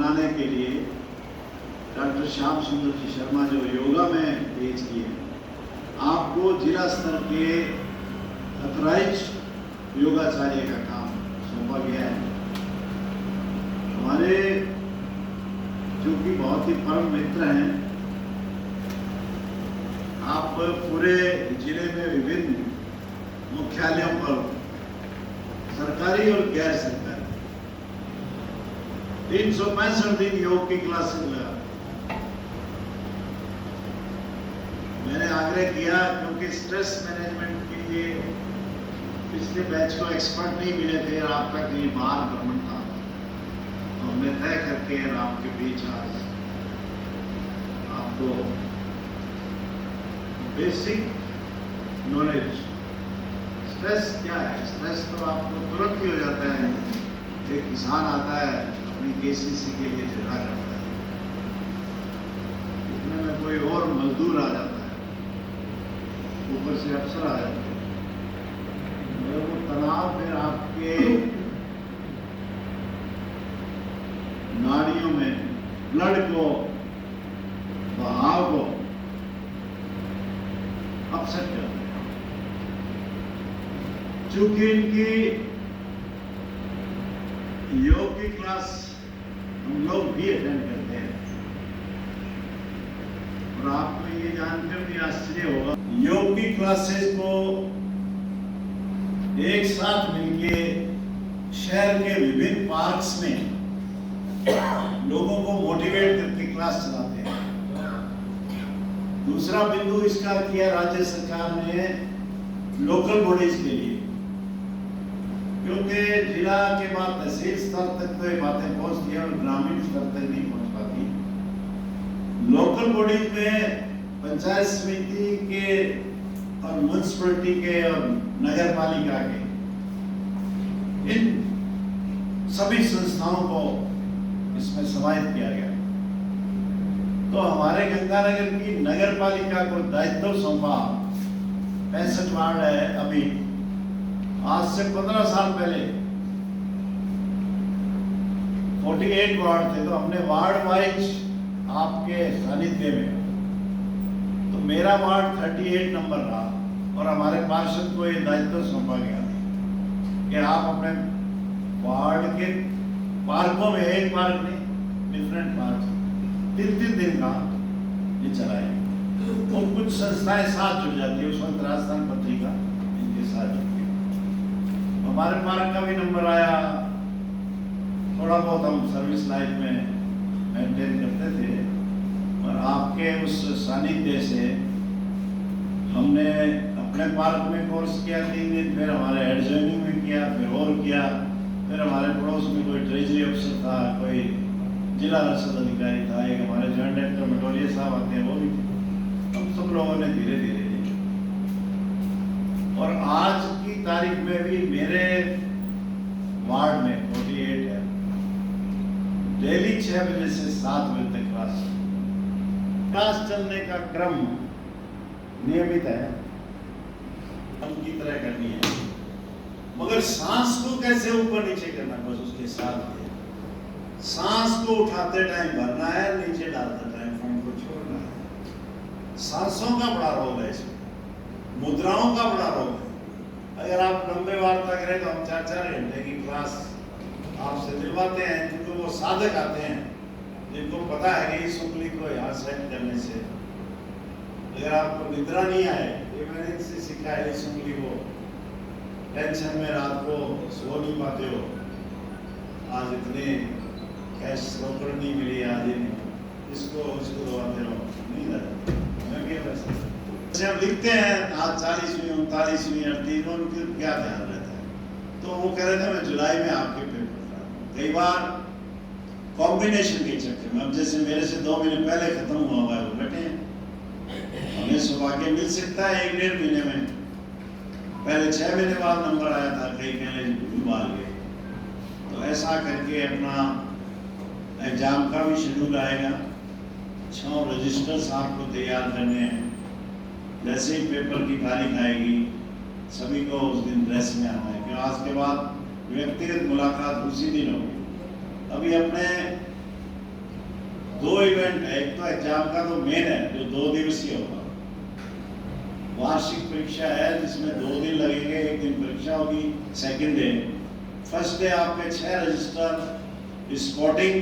बनाने के लिए डॉक्टर श्याम सुंदर जी शर्मा जो योगा में पेश किए, आपको जिला स्तर के अथराइज योगाचार्य का काम सौंपा गया है। हमारे जो कि बहुत ही परम मित्र हैं, आप पूरे जिले में विभिन्न मुख्यालयों पर सरकारी और गैर सरकारी 365 दिन योग की क्लासेस लगा। मैंने आग्रह किया क्योंकि स्ट्रेस मैनेजमेंट के लिए पिछले बैच को एक्सपर्ट नहीं मिले थे और आपका कहीं बाहर भ्रमण था, तो हमने तय करके आपके बीच आज आपको बेसिक नॉलेज, स्ट्रेस क्या है। स्ट्रेस तो आपको तुरंत ही हो जाता है। एक किसान आता है अपनी केसीसी के लिए झगड़ा करता है, इतने में कोई और मजदूर आ जाता है, ऊपर से अफसर आ जाते हैं, वो तनाव फिर आपके नाड़ियों में ब्लड को, बहाव को अपसेट करते हैं। चूंकि इनकी योग की क्लास हम लोग भी अटेंड करते हैं और आपको ये जानकर भी आश्चर्य होगा, योग की क्लासेस को एक साथ मिलके शहर के विभिन्न पार्क्स में लोगों को मोटिवेट करके क्लास चलाते हैं। दूसरा बिंदु इसका किया राज्य सरकार ने लोकल बॉडीज के लिए, क्योंकि जिला के बाद तहसील स्तर तक तो ये बातें पहुंचती हैं और ग्रामीण स्तर तक नहीं पहुंच पाती। लोकल बॉडीज में पंचायत समिति के और म्युनिसिपलिटी के और नगर पालिका के इन सभी संस्थाओं को इसमें समाहित किया गया। तो हमारे गंगानगर की नगर पालिका को दायित्व सौंपा। 65 वार्ड है अभी, आज से 15 साल पहले 48 वार्ड थे, तो हमने वार्ड वाइज आपके सानिध्य में, तो मेरा वार्ड 38 नंबर रहा और हमारे पार्षद को ये दायित्व सौंपा गया कि आप अपने वार्ड के पार्कों में, एक पार्क नहीं, डिफरेंट पार्क 3-3 दिन का ये चलाए। तो कुछ संस्थाएं साथ जुड़ जाती है, उस वक्त राजस्थान पत्रिका इनके साथ जुड़ती है। हमारे पार्क का भी नंबर आया, थोड़ा बहुत हम सर्विस लाइफ में मेंटेन करते थे और आपके उस सानिध्य से हमने अपने पार्क में कोर्स किया 3 दिन, फिर हमारे एडजॉइनिंग में किया, फिर और किया, फिर हमारे पड़ोस में कोई ट्रेजरी अफसर था, कोई जिला रसद अधिकारी था, एक हमारे जॉइंट डायरेक्टर मटोलिया साहब आते हैं, वो भी हम सब लोगों ने धीरे धीरे, और आज की तारीख में भी मेरे वार्ड में 48 है, डेली 6 बजे से 7 बजे तक क्लास चलने का क्रम नियमित है, उनकी तरह करनी है, मगर सांस को कैसे ऊपर नीचे करना, बस उसके साथ है। सांस को उठाते टाइम भरना है, नीचे डालते टाइम फंड को छोड़ना है। सांसों का बड़ा रोल है इसमें, मुद्राओं का बड़ा रोल है। अगर आप लंबे वार्ता करें तो हम 4-4 घंटे की क्लास आपसे दिलवाते हैं, क्योंकि वो साधक आते हैं जिनको पता है कि इस उंगली को यहाँ सेट करने से अगर आपको निद्रा नहीं आए, ये मैंने इनसे सीखा है, इस उंगली को टेंशन में रात को सो नहीं पाते हो, आज इतने कैश रोकड़ नहीं मिली, आज इसको दबाते रहो, नहीं रहता। जब लिखते हैं आज 40वीं 39वीं 38वीं, उनके क्या ध्यान रहता है, तो वो कह रहे थे मैं जुलाई में आपके पेपर था। कई बार कॉम्बिनेशन के चक्कर में, अब जैसे मेरे से 2 महीने पहले खत्म हुआ है, वो बैठे हैं, हमें सौभाग्य मिल सकता है 1-1.5 महीने में, पहले 6 महीने बाद नंबर आया था, कई पहले डूबा गए। तो ऐसा करके अपना एग्जाम का भी शेड्यूल आएगा, 6 रजिस्टर्स आपको तैयार करने हैं। जैसे ही पेपर की तारीख आएगी, सभी को उस दिन ड्रेस में आना है, क्योंकि आज के बाद व्यक्तिगत मुलाकात उसी दिन होगी। अभी अपने दो इवेंट है, एक तो एग्जाम का तो मेन है जो 2 दिवसीय होगा, वार्षिक परीक्षा है जिसमें 2 दिन लगेंगे, एक दिन परीक्षा होगी, सेकंड डे। फर्स्ट डे आपके 6 रजिस्टर स्पॉटिंग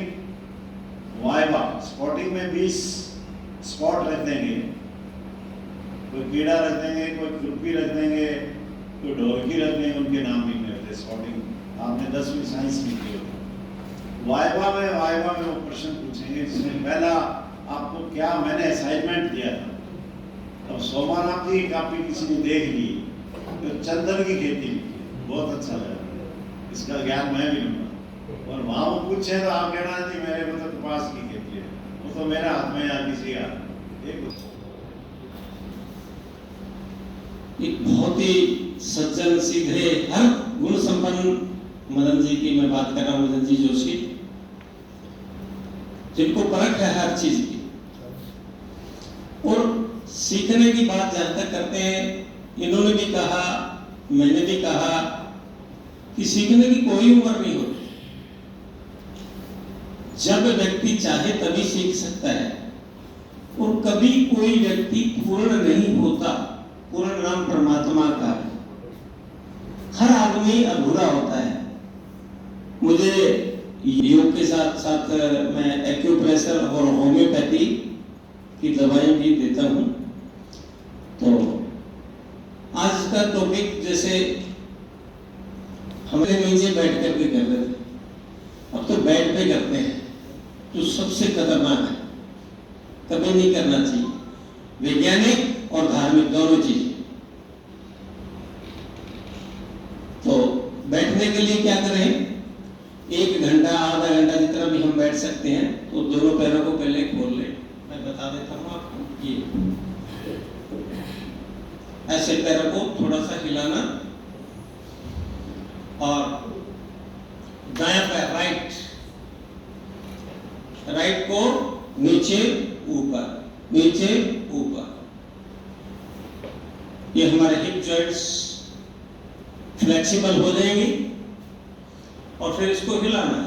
वाइवा, स्पॉटिंग में 20 स्पॉट रख देंगे, कोई कीड़ा रख देंगे, कोई खुरपी रख देंगे, कोई ढोलकी रख देंगे, उनके नाम लिखने होते। स्पॉटिंग आपने 10वीं साइंस में की होती। वाइवा में वो प्रश्न पूछेंगे जिसमें पहला आपको क्या मैंने असाइनमेंट दिया था। अब सोमानाथ की कापी किसी ने देख ली तो चंदन की खेती लिखी, बहुत अच्छा लगा, इसका ज्ञान मैं भी लूंगा। और वहाँ वो पूछे तो आप कहना जी मेरे को तो कपास की खेती है, वो तो मेरे हाथ में या किसी का एक बहुत ही सज्जन सीधे हर गुण संपन्न मदन जी की मैं बात कर रहा हूँ, मदन जी जोशी, जिनको परख है हर चीज की। और सीखने की बात जहां तक करते हैं, इन्होंने भी कहा, मैंने भी कहा कि सीखने की कोई उम्र नहीं होती। जब व्यक्ति चाहे तभी सीख सकता है, और कभी कोई व्यक्ति पूर्ण नहीं होता। पूर्ण नाम परमात्मा का है, हर आदमी अधूरा होता है। मुझे योग के साथ साथ मैं एक्यूप्रेशर और होम्योपैथी की दवाएं भी देता हूं। तो आज का टॉपिक जैसे हमने नीचे बैठ करके कर रहे थे, अब तो बेड पे करते हैं, जो सबसे खतरनाक है, कभी नहीं करना चाहिए। वैज्ञानिक और धार्मिक दोनों चीज। तो बैठने के लिए क्या करें, 1 घंटा आधा घंटा जितना भी हम बैठ सकते हैं, तो दोनों पैरों को पहले खोल लें। मैं बता देता हूं आपको, ये ऐसे पैरों को थोड़ा सा हिलाना, और दायां पैर राइट को नीचे ऊपर, नीचे ऊपर। ये हमारे हिप जॉइंट्स फ्लेक्सिबल हो जाएंगे, और फिर इसको हिलाना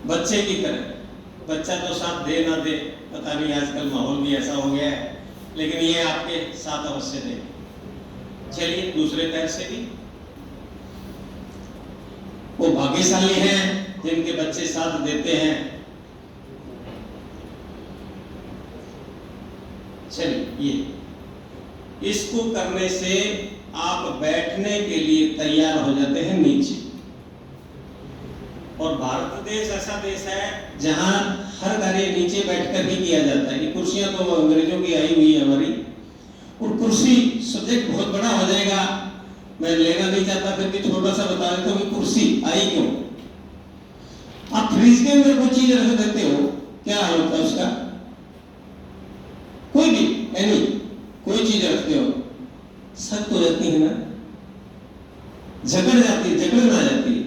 बच्चे की तरह। बच्चा तो साथ दे ना दे पता नहीं, आजकल माहौल भी ऐसा हो गया है, लेकिन ये आपके साथ अवश्य दे। चलिए दूसरे पैर से भी। वो भाग्यशाली हैं जिनके बच्चे साथ देते हैं। चलिए, ये इसको करने से आप बैठने के लिए तैयार हो जाते हैं नीचे। और भारत देश ऐसा देश है जहां हर कार्य नीचे बैठकर ही किया जाता है। ये कुर्सियां तो अंग्रेजों की आई हुई है हमारी, और कुर्सी सब्जेक्ट बहुत बड़ा हो जाएगा, मैं लेना नहीं चाहता, फिर भी छोटा सा बता देता हूं कि कुर्सी आई क्यों। आप फ्रिज के अंदर कोई चीज रख देते हो, क्या हाल होता है उसका? कोई भी एनी कोई चीज रखते हो, सख्त हो जाती है ना, जकड़ जाती है, जकड़न आ जाती है।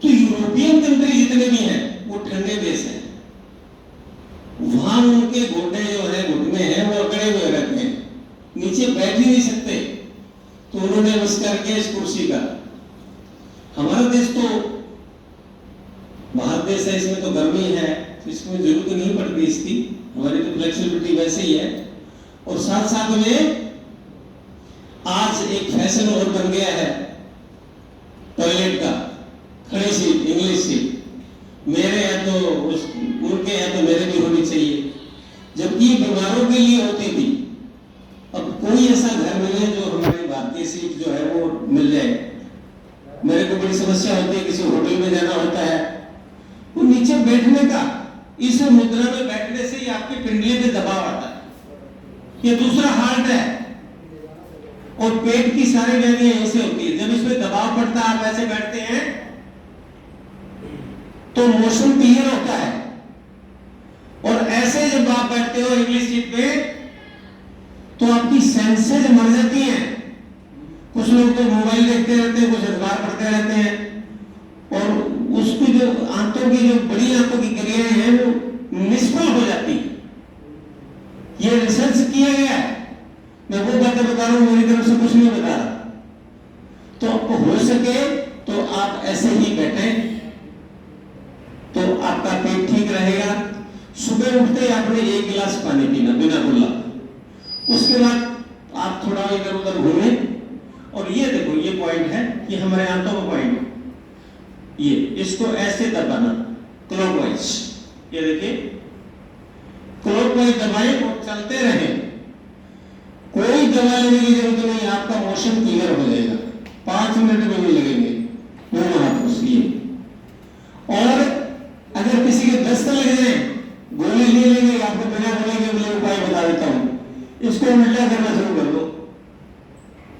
तो यूरोपियन कंट्री जितने भी हैं वो ठंडे देश हैं, वहां उनके घोटे जो है, घुटने हैं, वो अकड़े हुए रहते हैं, नीचे बैठ ही नहीं सकते। तो उन्होंने आविष्कार किया इस कुर्सी का। हमारा देश तो बाहर देश है, इसमें तो गर्मी है, इसमें जरूरत नहीं पड़ती इसकी, हमारी तो फ्लेक्सिबिलिटी वैसे ही है। और साथ साथ में आज एक फैशन और बन गया है टॉयलेट का, खड़ी सीट, इंग्लिश सीट। मेरे हैं तो उनके हैं तो मेरे भी होनी चाहिए, जबकि बीमारों के लिए होती थी। अब कोई ऐसा घर मिले जो हमारे भारतीय सीट जो है वो मिल जाए। मेरे को बड़ी समस्या होती है, किसी होटल में जाना होता है, वो नीचे बैठने का, इस मुद्रा में बैठने से ही आपके पिंडली पे दबाव आता है। ये दूसरा हार्ट है, और पेट की सारी व्याधियां यहीं से होती है। जब इसमें दबाव पड़ता है, आप ऐसे बैठते हैं तो मोशन क्लियर होता है। और ऐसे जब आप बैठते हो इंग्लिश सीट पे, तो आपकी सेंसेस मर जाती हैं। कुछ लोग तो मोबाइल देखते रहते हैं, कुछ अखबार पढ़ते रहते हैं, और उसकी जो आंतों की, जो बड़ी आंतों की क्रियाएं हैं, वो निष्फल हो जाती है। ये रिसर्च किया गया है, मैं वो बातें बता रहा हूं, मेरी तरफ से कुछ नहीं बता रहा। तो आपको हो सके तो आप ऐसे ही बैठें, तो आपका पेट ठीक रहेगा, सुबह उठते ही आपने 1 गिलास पानी पीना बिना कुल्ला। उसके बाद आप थोड़ा इधर उधर घूमे और ये देखो ये पॉइंट है कि हमारे आंतों का पॉइंट है, ये इसको ऐसे दबाना क्लॉकवाइज। ये देखिए क्लॉकवाइज दबाएं और चलते रहें, कोई दवा लेने की जरूरत नहीं, आपका मोशन क्लियर हो जाएगा, 5 मिनट में भी लगेंगे दोनों हाथों से। और अगर किसी के दस्त लग जाए गोली ले लेंगे, आपको बिना गोली के मैं उपाय बता देता हूं, इसको उल्टा करना शुरू कर दो,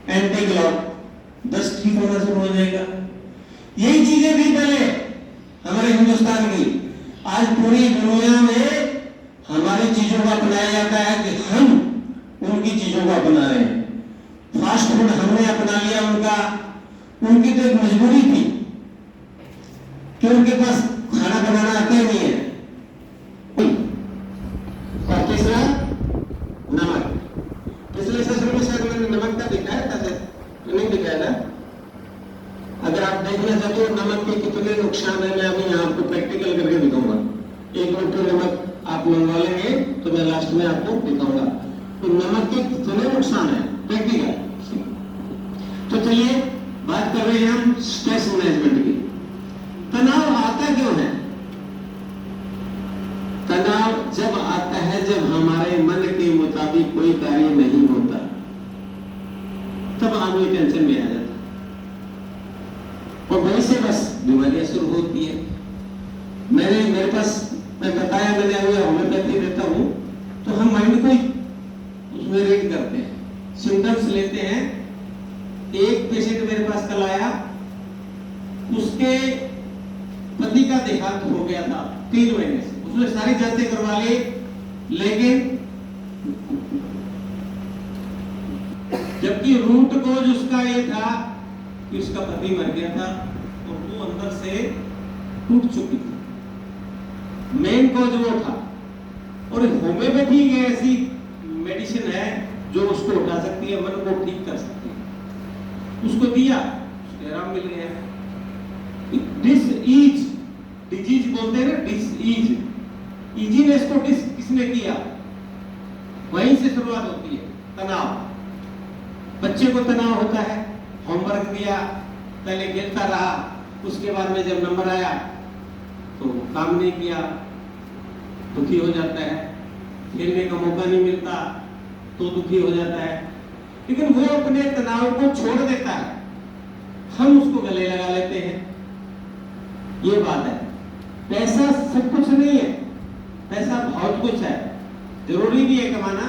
एंटी क्लॉक, दस्त ठीक होना शुरू हो जाएगा। यही चीजें थी पहले हमारे हिंदुस्तान की, आज पूरी दुनिया में हमारी चीजों को अपनाया जाता है कि हम उनकी चीजों को अपना रहे हैं। फास्ट फूड हमने अपना लिया उनका, उनकी तो एक मजबूरी थी कि उनके पास खाना बनाना आता ही नहीं है। और तीसरा नमक, पिछले सेशन में शायद मैंने नमक का दिखाया था, तो नहीं दिखाया ना। अगर आप देखना चाहते हो नमक के कितने नुकसान है, मैं अभी यहाँ आपको प्रैक्टिकल करके दिखाऊंगा। 1 रुपये नमक आप मंगवा लेंगे तो मैं लास्ट में आपको दिखाऊंगा तो नमक के कितने नुकसान है प्रैक्टिकल। तो चलिए बात कर रहे हैं हम स्ट्रेस मैनेजमेंट की। तनाव आता क्यों है? तनाव जब आता है जब हमारे मन के मुताबिक कोई कार्य नहीं होता, तब आदमी टेंशन में आ जाता है और वहीं से बस बीमारियां शुरू होती है। मेरे पास मैं बताया, मैंने अभी होम्योपैथी देता हूं, तो हम माइंड को उसमें रीड करते हैं, सिम्टम्स लेते हैं। एक पेशेंट मेरे पास कल आया, उसके पति का देहांत हो गया था 3 महीने से, उसने सारी जांचें करवा ली, लेकिन जबकि रूट कोज उसका ये था कि उसका पति मर गया था और वो अंदर से टूट चुकी थी, मेन कोज वो था। और होम्योपैथी एक ऐसी मेडिसिन है जो उसको उठा सकती है, मन को ठीक कर सकती है। उसको दिया, उसको आराम मिल गया। डिसईज डिजीज बोलते हैं ना, डिसईज, इजीनेस को डिस किसने किया? वहीं से शुरुआत होती है तनाव। बच्चे को तनाव होता है, होमवर्क दिया, पहले खेलता रहा, उसके बाद में जब नंबर आया तो काम नहीं किया, दुखी हो जाता है, खेलने का मौका नहीं मिलता तो दुखी हो जाता है। लेकिन वो अपने तनाव को छोड़ देता है, हम उसको गले लगा लेते हैं। ये बात है। पैसा सब कुछ नहीं है, पैसा बहुत कुछ है, जरूरी भी है कमाना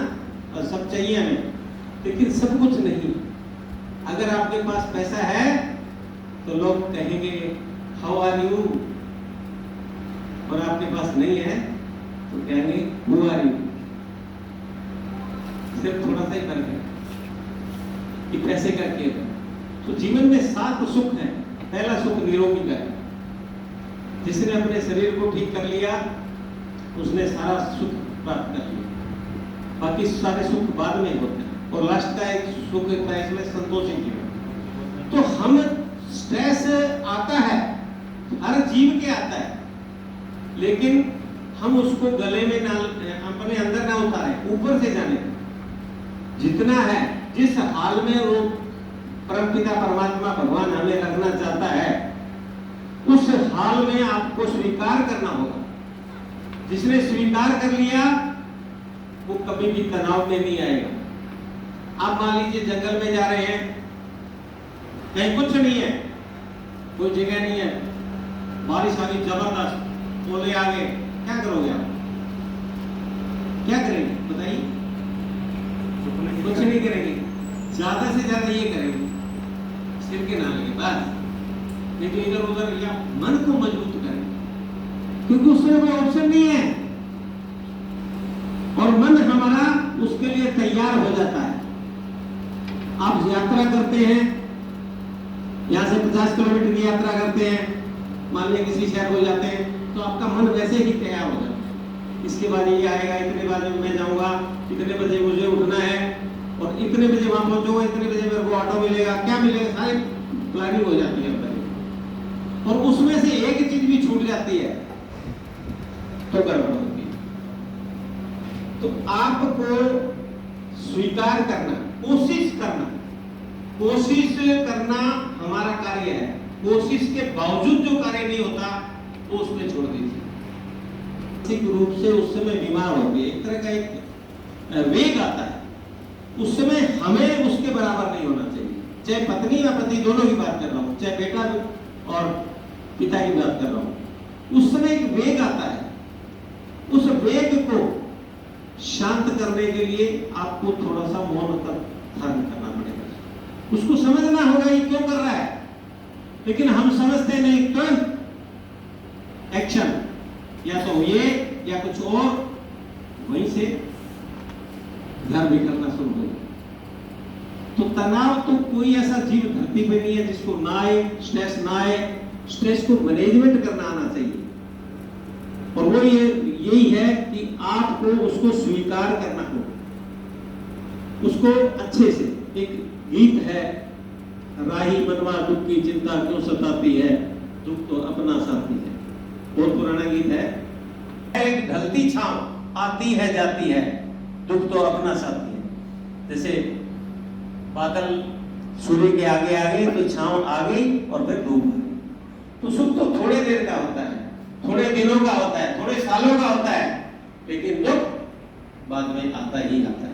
और सब चाहिए हमें, लेकिन सब कुछ नहीं। अगर आपके पास पैसा है तो लोग कहेंगे हाउ आर यू, और आपके पास नहीं है तो कहेंगे हु आर यू। सिर्फ थोड़ा सा ही फर्क है कि पैसे का क्या है। तो जीवन में 7 सुख हैं। पहला सुख निरोगी का है, जिसने अपने शरीर को ठीक कर लिया उसने सारा सुख प्राप्त कर लिया, बाकी सारे सुख बाद में होते हैं। और लास्ट का एक सुख है इसमें संतोषी जीवन। तो हम स्ट्रेस आता है, हर जीव के आता है, लेकिन हम उसको गले में ना, अपने अंदर ना उतारें, ऊपर से जाने। जितना है, जिस हाल में वो परमपिता परमात्मा भगवान हमें रखना चाहता है, उस हाल में आपको स्वीकार करना होगा। जिसने स्वीकार कर लिया वो कभी भी तनाव में नहीं आएगा। आप मान लीजिए जंगल में जा रहे हैं, कहीं कुछ नहीं है, कोई जगह नहीं है, बारिश आ गई जबरदस्त, ओले आ गए, क्या करोगे आप? क्या करेंगे बताइए? कुछ नहीं करेंगे, ज्यादा से ज्यादा ये करेंगे सिर के नाल के बस, नहीं तो इधर उधर, या मन को मजबूत करें, क्योंकि उसमें कोई ऑप्शन नहीं है और मन हमारा उसके लिए तैयार हो जाता है। आप यात्रा करते हैं, यहां से 50 किलोमीटर की यात्रा करते हैं, मान लीजिए किसी शहर को जाते हैं, तो आपका मन वैसे ही तैयार हो जाता है। इसके बाद ये आएगा, इतने बजे मैं जाऊंगा, इतने बजे मुझे उठना है, और इतने बजे वहां पहुंचूंगा, इतने बजे मेरे को ऑटो मिलेगा, क्या मिलेगा, सारी प्लानिंग हो जाती है और उसमें से एक चीज भी छूट जाती है तो गड़बड़ होती है। तो आपको स्वीकार करना, कोशिश करना हमारा कार्य है। कोशिश के बावजूद जो कार्य नहीं होता तो उसमें छोड़ दीजिए। मानसिक रूप से उस समय बीमार हो गए, एक तरह का एक वेग आता है, उस समय हमें उसके बराबर नहीं होना चाहिए। चाहे पत्नी या पति दोनों की बात कर रहा हूँ, चाहे बेटा और पिता की बात कर रहा हूँ। उस समय एक वेग आता है, उस वेग को शांत करने के लिए आपको थोड़ा सा मौन का धारण करना पड़ेगा। उसको समझना होगा ये क्यों कर रहा है, लेकिन हम समझते नहीं, तुरंत एक्शन, या तो ये या कुछ और, वहीं से घर बिखरना शुरू हो जाए। तो तनाव तो कोई ऐसा जीव धरती पे नहीं है जिसको ना आए, स्ट्रेस ना आए। स्ट्रेस को मैनेजमेंट करना आना चाहिए, और वो यही है कि आपको उसको स्वीकार करना होगा, उसको अच्छे से। एक गीत है, राही मनवा दुख की चिंता क्यों सताती है, दुख तो अपना साथी है, बहुत पुराना गीत है। एक ढलती छांव आती है जाती है, दुख तो अपना साथी है। जैसे बादल सूर्य के आगे आगे तो छांव आ गई और फिर धूप आ गई। तो सुख तो थोड़े देर का होता है, थोड़े दिनों का होता है, थोड़े सालों का होता है, लेकिन दुख बाद में आता ही आता है।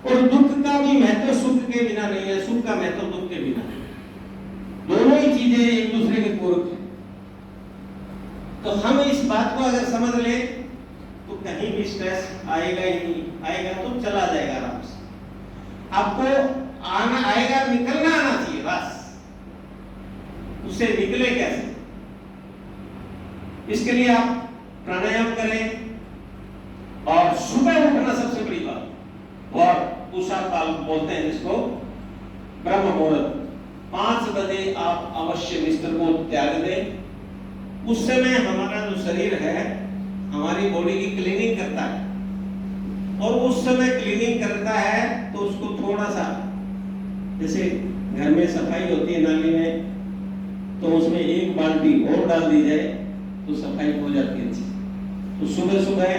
और दुख का भी महत्व सुख के बिना नहीं है, सुख का महत्व दुख के बिना है। दोनों ही चीजें एक दूसरे के पूरक हैं। तो हम इस बात को अगर समझ ले तो कहीं भी स्ट्रेस आएगा ही नहीं, आएगा तो चला जाएगा आराम से। आपको आना आएगा, निकलना आना चाहिए बस। उससे निकले कैसे, इसके लिए आप प्राणायाम करें, और सुबह उठना सबसे बड़ी बात। और उषा काल बोलते हैं जिसको, ब्रह्म मुहूर्त 5 बजे आप अवश्य बिस्तर को त्याग दें। उस समय हमारा जो शरीर है हमारी बॉडी की क्लीनिंग करता है, और उस समय क्लीनिंग करता है तो उसको थोड़ा सा, जैसे घर में सफाई होती है नाली में, तो उसमें 1 बाल्टी और डाल दी जाए तो सफाई हो जाती है अच्छी। तो सुबह सुबह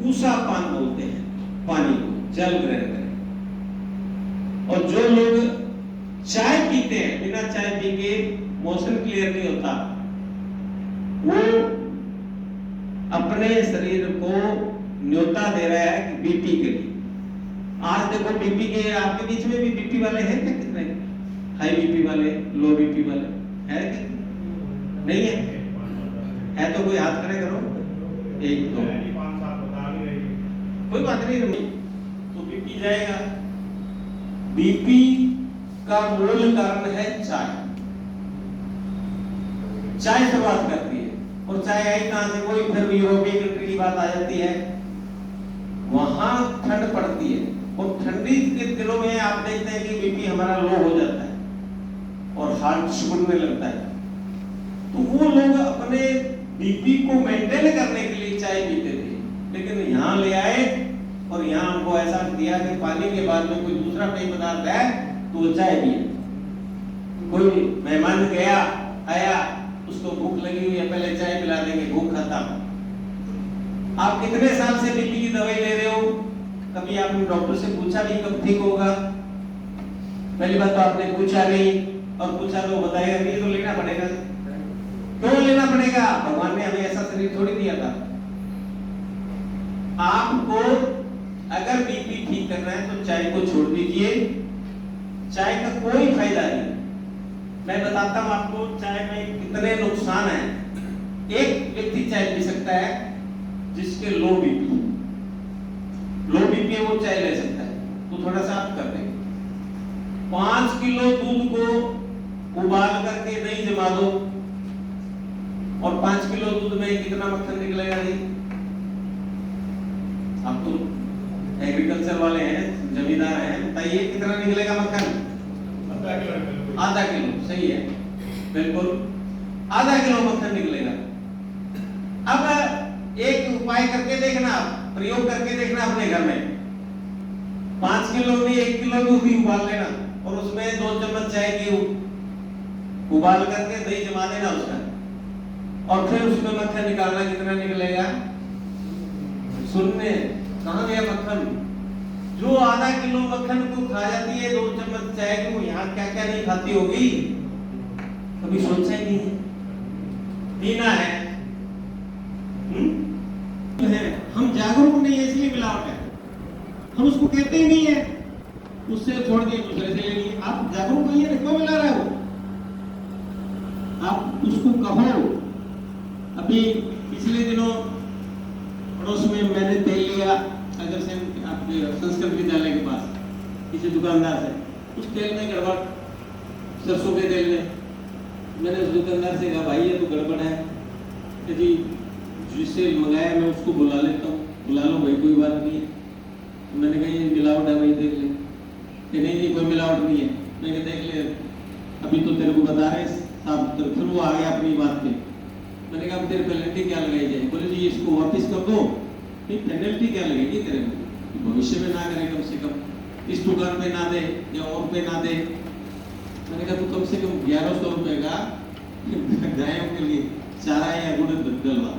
ऊषा पान बोलते हैं, पानी को जल ग्रहण करें। और जो लोग चाय पीते हैं, बिना चाय पी के मोशन क्लियर नहीं होता, वो अपने शरीर को न्योता दे रहा है कि बीपी के लिए। आज देखो बीपी के, आपके बीच में भी बीपी वाले हैं क्या? कितने हाई बीपी वाले, लो बीपी वाले है क्या? नहीं है? है तो कोई हाथ खड़े करो। 1 2 कोई बात नहीं, तो बीपी जाएगा। बीपी का मूल कारण है चाय। चाय शुरुआत करती है, और चाय आई कहां से? कोई फिर यूरोपीय कंट्री की बात आ जाती है, वहां ठंड पड़ती है, और ठंडी के दिनों में आप देखते हैं कि बीपी हमारा लो हो जाता है और हार्ट सिकुड़ने लगता है। तो वो लोग अपने बीपी को मेंटेन करने के लिए चाय पीते थे, लेकिन यहाँ ले आए और यहाँ हमको ऐसा दिया कि पानी के बाद में कोई दूसरा पेय पदार्थ है तो वो चाय पिए। कोई मेहमान गया आया, उसको भूख लगी हुई है, पहले चाय पिला देंगे, भूख खत्म। आप कितने साल से बीपी की दवाई ले रहे हो? कभी आपने डॉक्टर से पूछा भी कब ठीक होगा? पहली बात तो आपने पूछा नहीं, और पूछा तो बताएगा नहीं, तो लेना पड़ेगा। क्यों लेना पड़ेगा? भगवान ने हमें ऐसा शरीर थोड़ी दिया था। आपको अगर बीपी ठीक करना है तो चाय को छोड़ दीजिए। चाय का कोई फायदा नहीं। मैं बताता हूं आपको चाय में कितने नुकसान हैं। एक व्यक्ति चाय पी सकता है जिसके लो बीपी है, वो चाय ले सकता है, तो थोड़ा सा आप कर देंगे। 5 किलो दूध को उबाल करके दही जमा दो, और 5 किलो दूध में कितना मक्खन निकलेगा? जी आप तो एग्रीकल्चर वाले हैं, जमींदार हैं, बताइए कितना निकलेगा मक्खन? आधा किलो। सही है, बिल्कुल आधा किलो मक्खन निकलेगा। अब एक उपाय करके देखना, प्रयोग करके देखना अपने घर में। 5 किलो नहीं 1 किलो दूध भी उबाल लेना, और उसमें 2 चम्मच चाय की उबाल करके दही जमा देना उसका, और फिर उसमें मक्खन निकालना। कितना निकलेगा? शून्य। कहाँ गया मक्खन? जो आधा किलो मक्खन को खा जाती है 2 चम्मच चाय की, वो यहाँ क्या क्या नहीं खाती होगी, कभी सोचा ही नहीं है। पीना है, हम जागरूक नहीं है इसलिए मिलावट है, हम उसको कहते ही नहीं है, उससे छोड़ दिए दूसरे से ले लिए। आप जागरूक नहीं है, क्यों मिला रहे हो? आप उसको कहो। अभी पिछले दिनों पड़ोस में मैंने तेल लिया अग्रसेन आपके संस्कृत विद्यालय के पास किसी दुकानदार से, उस तेल में गड़बड़, सरसों के तेल में। मैंने उस दुकानदार से कहा भाई ये तो गड़बड़ है, यदि जिससे मंगाया मैं उसको बुला लेता हूँ। बुला लो भाई, कोई बात नहीं है। तो मैंने कहा ये मिलावट है भाई, देख ले। कि नहीं कोई मिलावट नहीं है। मैंने कहा देख ले, अभी तो तेरे को बता रहे साहब। तो फिर वो आ गया अपनी बात पे। मैंने कहा तेरे पेनल्टी क्या लगाई जाए? बोले जी इसको वापस कर दो। नहीं पेनल्टी क्या लगेगी तेरे को? भविष्य में ना करे, कम से कम इस दुकान पे ना दे या और पे ना दे। मैंने कहा तो कम से कम 1100 रुपए का गायों के लिए चारा या गुड़ डलवा।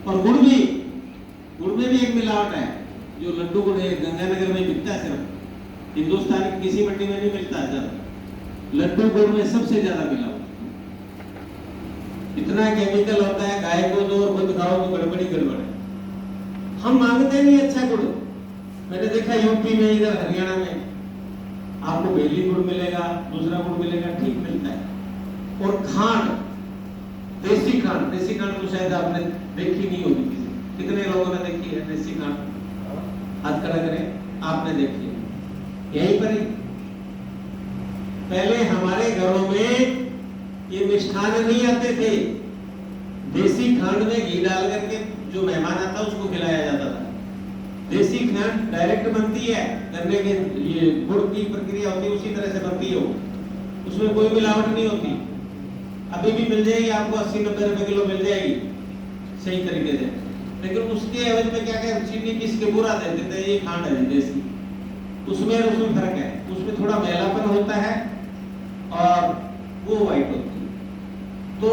और गुड़ में भी एक मिलावट है। जो लड्डू गुड़ है गंगानगर में बिकता है, सिर्फ हिंदुस्तान की किसी मंडी में नहीं मिलता है। लड्डू गुड़ में सबसे ज्यादा मिलावट, इतना केमिकल होता है। गाय को दो और खुद खाओ तो गड़बड़ी गड़बड़ है। हम मांगते नहीं अच्छा गुड़। मैंने देखा यूपी में, इधर हरियाणा में आपको बेली गुड़ मिलेगा, दूसरा गुड़ मिलेगा, ठीक मिलता है। और खांड, देसी खांड तो शायद आपने देखी नहीं होगी। कितने लोगों ने देखी है देसी खांड? हाथ खड़ा करें, आपने देखी है। यहीं पर ही पहले हमारे घरों में ये मिष्ठान नहीं आते थे। देसी खांड में घी डाल करके जो मेहमान आता उसको खिलाया जाता था। देसी खांड डायरेक्ट बनती है, करने के ये गुड़ की प्रक्रिया होती है उसी तरह से बनती है, उसमें कोई मिलावट नहीं होती। अभी भी मिल जाएगी आपको 80-90 रुपए किलो मिल जाएगी सही तरीके से। लेकिन उसके एवज में क्या क्या चीनी पीस के बुरा देते थे, ये खांड है देसी। उसमें फर्क है, उसमें थोड़ा मैलापन होता है और वो वाइट होती है। तो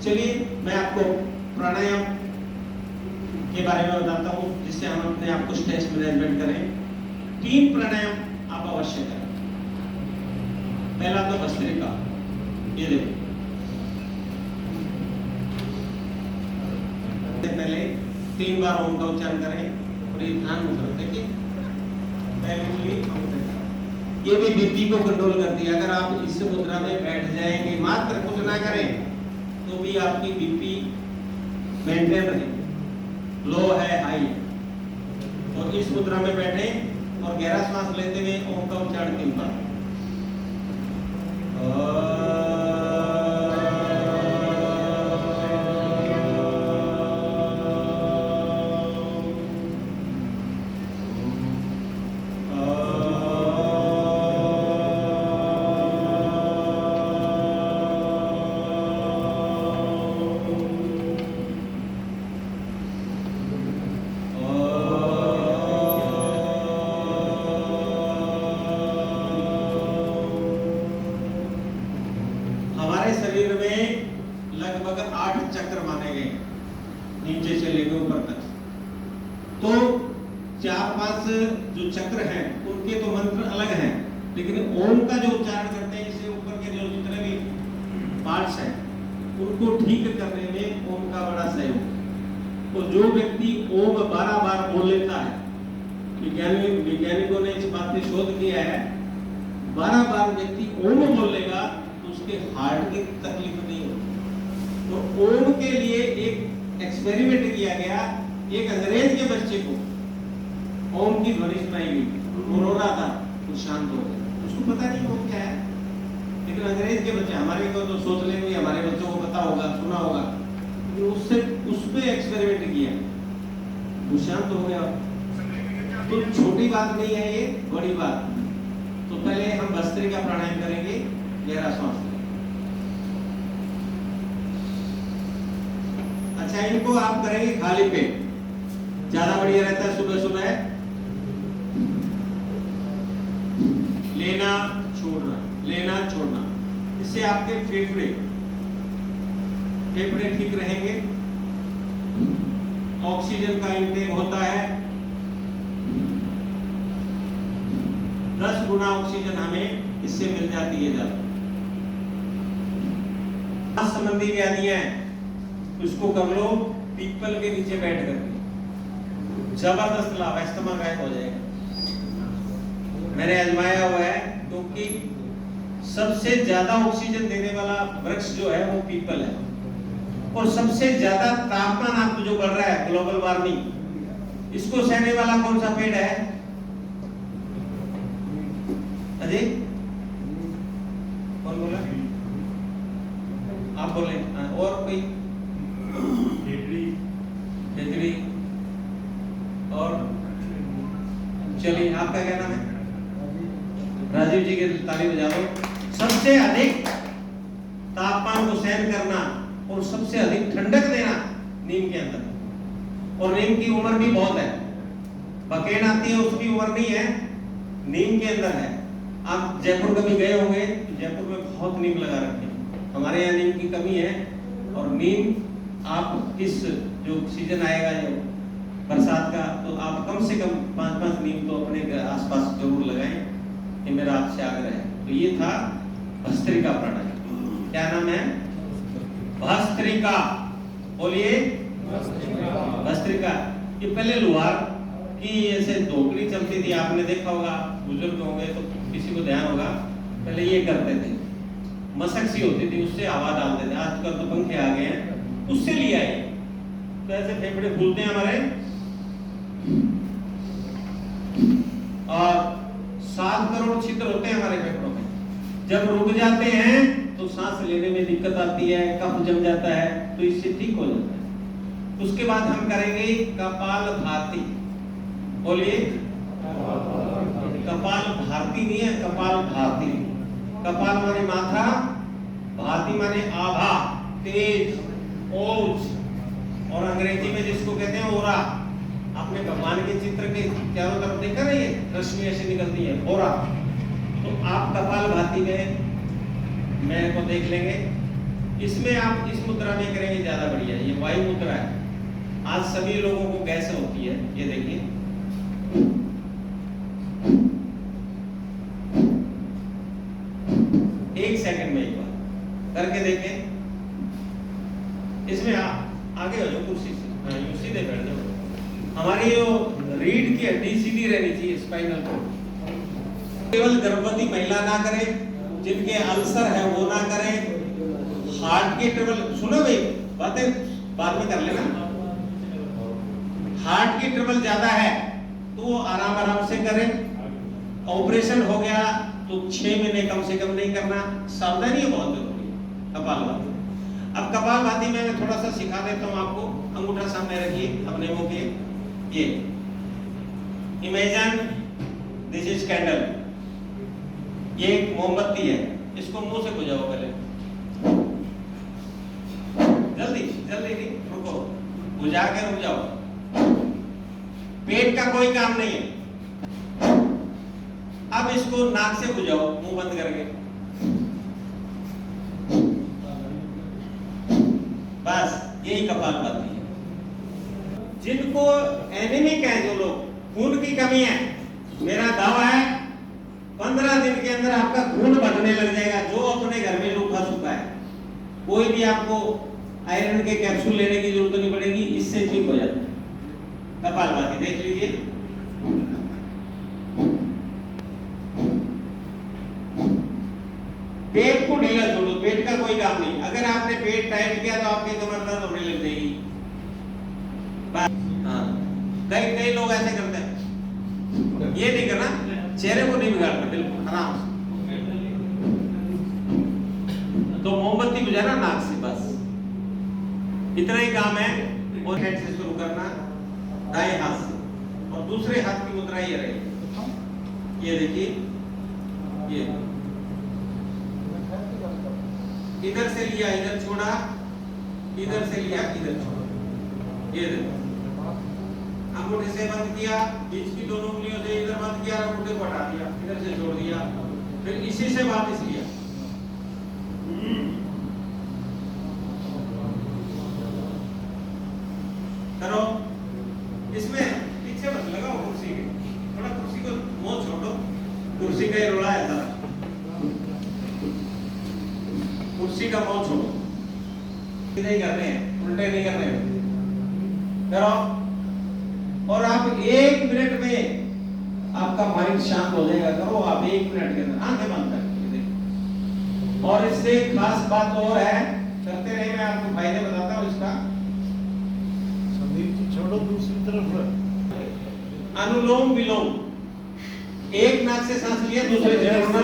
चलिए मैं आपको प्राणायाम के बारे में बताता हूँ, जिससे हम अपने आप को स्ट्रेस मैनेजमेंट करें। 3 प्राणायाम आप अवश्य करें। पहला तो भस्त्रिका, ये देखो। पहले 3 बार ओम का उच्चारण करें और ये ध्यान मुद्रा देखिए। ये भी बीपी को कंट्रोल करती है। अगर आप इस मुद्रा में बैठ जाएंगे, मात्र कुछ ना करें, तो भी आपकी बीपी मेंटेन रहेगी, लो है हाई है। और इस मुद्रा में बैठे और गहरा श्वास लेते हुए ओम का उच्चारण 3 बार। शरीर में लगभग 8 चक्र माने गए, नीचे से लेकर ऊपर तक। तो 4-5 जो चक्र हैं उनके तो मंत्र अलग हैं, लेकिन ओम का जो उच्चारण करते हैं, इससे ऊपर के जो जितने भी पार्ट्स हैं उनको ठीक करने में ओम का बड़ा सहयोग। तो जो व्यक्ति ओम 12 बार बोल लेता है, वैज्ञानिकों ने इस बात पे शोध किया है, 12 बार व्यक्ति ओम बोल लेगा तो उसके हार्ट की तकलीफ नहीं होती। तो ओम के लिए एक एक्सपेरिमेंट किया गया। एक अंग्रेज के बच्चे को ओम की ध्वनि सुनाई गई, वो रो रहा था, वो शांत हो गया। उसको पता नहीं वो क्या है, लेकिन अंग्रेज के बच्चे, हमारे को तो सोच लेंगे हमारे बच्चों को पता होगा, सुना होगा, तो उससे उस पे एक्सपेरिमेंट किया, वो शांत हो गया। तो छोटी बात नहीं है ये, बड़ी बात। तो पहले हम भस्त्रिका प्राणायाम करेंगे, गहरा सांस लें। अच्छा, इनको आप करेंगे खाली पेट, ज्यादा बढ़िया रहता है। सुबह सुबह लेना छोड़ना, लेना छोड़ना, इससे आपके फेफड़े ठीक रहेंगे, ऑक्सीजन का इंटेक होता है, 10 गुना ऑक्सीजन हमें इससे मिल जाती है जब संबंधी व्याधियां हैं उसको कर लो पीपल के नीचे बैठ करके, जबरदस्त लाभ, अस्थमा गायब हो जाएगा। मैंने आजमाया हुआ है क्योंकि सबसे ज्यादा ऑक्सीजन देने वाला वृक्ष जो है वो पीपल है, और सबसे ज्यादा तापमान आपको जो बढ़ रहा है ग्लोबल वार्मिंग, इसको सहने वाला कौन सा पेड़ है अजय? कौन बोला? आप बोले। और कोई? खेजड़ी। और चलिए, आपका क्या नाम है? राजीव जी के ताली बजा दो। सबसे अधिक तापमान को सहन करना और सबसे अधिक ठंडक देना नीम के अंदर, और नीम की उम्र भी बहुत है। बकेन आती है उसकी उम्र नहीं है, नीम के अंदर है। आप जयपुर कभी गए होंगे, जयपुर में बहुत नीम लगा रखे हैं। हमारे यहाँ नीम की कमी है, और नीम आप इस जो सीजन आएगा जो बरसात का, तो आप कम से कम 5-5 नीम तो अपने आसपास जरूर लगाएं, ये मेरा आपसे आग्रह है। तो ये था भस्त्रिका प्राणायाम। क्या नाम है? भस्त्रिका। बोलिए भस्त्रिका। ये पहले लोहार की ऐसे धोकड़ी चलती थी, आपने देखा होगा, बुजुर्ग होंगे तो किसी को ध्यान होगा, पहले ये करते थे, मशक सी होती थी, उससे हवा डालते थे। आजकल तो पंखे आ गए हैं, उससे लिया है। तो ऐसे फेफड़े फूलते हैं हमारे, और 7 करोड़ छिद्र होते हैं हमारे फेफड़ों में। जब रुक जाते हैं तो सांस लेने में दिक्कत आती है, कफ जम जाता है, तो इससे ठीक हो जाता है। उसके बाद हम करेंगे कपाल भाती। बोलिए कपाल भारती नहीं है, कपाल भाती। कपाल माने माथा, भाती माने आभा, तेज, ओज, और अंग्रेजी में जिसको कहते हैं ओरा। आपने भगवान के चित्र के चारों तरफ देखा नहीं है, रश्मि ऐसे निकलती है, ओरा। तो आप कपाल भाती में मेरे को देख लेंगे। इसमें आप इस मुद्रा में करेंगे ज्यादा बढ़िया। ये वायु मुद्रा है। आज सभी लोगों को गैस होती है, ये देखिए, एक सेकंड में एक बार करके देखें। इसमें आगे हो जाओ कुर्सी से, यूं सीधे बैठ जाओ। हमारी जो रीढ़ की हड्डी सीधी रहनी चाहिए, स्पाइनल कोड। केवल गर्भवती महिला ना करे, जिनके अल्सर है वो ना करें, हार्ट के ट्रबल, सुनो भाई बातें बाद में कर लेना। हार्ट की ट्रबल ज्यादा है तो वो आराम आराम से करें। ऑपरेशन हो गया तो 6 महीने कम से कम नहीं करना। सावधानी बहुत जरूरी है कपालभाति। अब कपालभाति में मैं थोड़ा सा सिखा देता हूं आपको। अंगूठा सामने रखिए अपने मुंह के, ये इमेजिन दिस इज कैंडल, ये एक मोमबत्ती है, इसको मुंह से बुझाओ पहले, जल्दी जल्दी नहीं, रुको, बुझा के रुक जाओ। पेट का कोई काम नहीं है। अब इसको नाक से बुझाओ, मुंह बंद करके, बस यही कपालभाति है। जिनको एनीमिक है, जो लोग खून की कमी है, मेरा दावा है 15 दिन के अंदर आपका खून बढ़ने लग जाएगा। जो अपने घर में रूखा सूखा है, कोई भी आपको आयरन के कैप्सूल लेने की जरूरत नहीं पड़ेगी, इससे ठीक हो जाता है। कपालभाति देख लीजिए। पेट को ढीला छोड़ो, पेट का कोई काम नहीं। अगर आपने पेट टाइट किया तो आपकी कमर दर्द होने लग जाएगी। हाँ, कई लोग ऐसे करते हैं। ये नहीं करना, चेहरे को नहीं बिगाड़ना, बिल्कुल आराम से। तो मोमबत्ती बुझाना नाक से, बस इतना ही काम है। और हेड से शुरू करना, दाएं हाथ से, और दूसरे हाथ की मुद्रा ये रहेगी। ये देखिए, ये इधर से लिया, इधर छोड़ा, इधर से लिया, इधर छोड़ा। ये देखो, अंगूठे से बंद किया, बीच की दोनों उंगलियों से इधर बंद किया, अंगूठे को हटा दिया, इधर से छोड़ दिया, फिर इसी से वापस लिया। करो। इसमें पीछे मत लगाओ कुर्सी के, थोड़ा कुर्सी को मुंह छोड़ो, कुर्सी कुर्सी का ही रोला है सारा। कुर्सी का पाँव छोड़ो, नहीं करने हैं, उल्टे नहीं करने हैं, करो। और आप 1 मिनट में आपका माइंड शांत हो जाएगा। करो आप 1 मिनट के अंदर, आंखें बंद करके देखो। और इससे एक खास बात और है, करते रहे, मैं आपको फायदे बताता हूँ इसका। संदीप जी छोड़ो दूसरी तरफ। अनुलोम विलोम, एक नाक से सांस लिया, दूसरे से छोड़ना,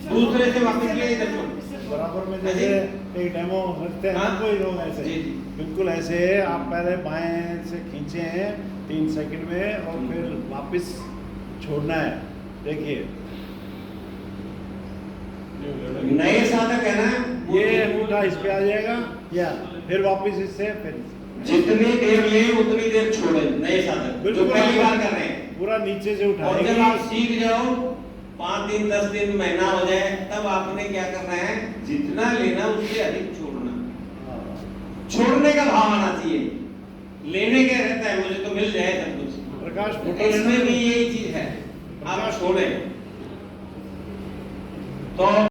दूसरे से वापस लिया, इधर छोड़ना। बराबर में जैसे एक डेमो रखते हैं ना, हाँ। कोई लोग ऐसे जी, जी। बिल्कुल ऐसे आप पहले बाएं से खींचे हैं 3 सेकंड में और फिर वापस छोड़ना है। देखिए नए साधक है ना, ये अंगूठा इस पे आ जाएगा, या फिर वापस इससे, फिर जितनी देर ले उतनी देर छोड़े। नए साधक जो बिल्कुल पहली बार कर रहे हैं, पूरा नीचे से और जब उठाएंगे। आप सीख जाओ, 5 दिन 10 दिन महीना हो जाए, तब आपने क्या करना है, जितना लेना उससे अधिक छोड़ना। छोड़ने का भाव आना चाहिए, लेने का रहता है मुझे तो मिल जाए सब कुछ। प्रकाश फोटो इसमें लेना। भी यही चीज है, आप छोड़े तो